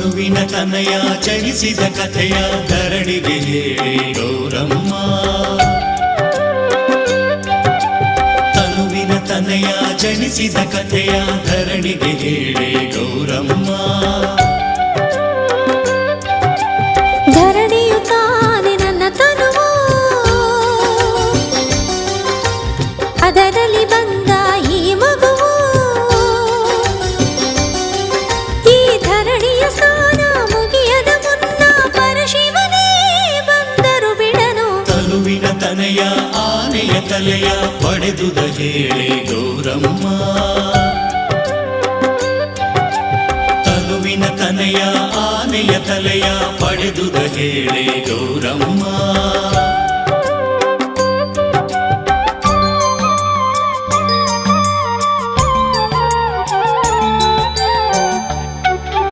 ತನುವಿನ ತನಯ ಜನಿಸಿದ ಕಥೆಯ ಧರಣಿಗೆ ಹೇಳಿ ಗೌರಮ್ಮ. ತನುವಿನ ತನಯ ಜನಿಸಿದ ಕಥೆಯ ಧರಣಿಗೆ ಹೇಳಿ ಗೌರಮ್ಮ. ಧರಣಿಯು ತಾನೆ ನನ್ನ ತನುವು, ಅದರಲ್ಲಿ ಬಂದ ಈ ಮಗುವು. ಈ ಧರಣಿಯ ಸ್ನಾನ ಮುಗಿಯದ ಮುನ್ನ ಪರಶಿವನೇ ಬಂದರು ಬಿಡನು. ತನುವಿನ ತನಯ ಆನೆಯ ತಲೆಯ ಪಡೆದುದ ಹೇಳಿ ಗೌರಮ್ಮ. ತನುವಿನ ತನಯ ಆನೆಯ ತಲೆಯ ಪಡೆದುದ ಹೇಳಿ ಗೌರಮ್ಮ.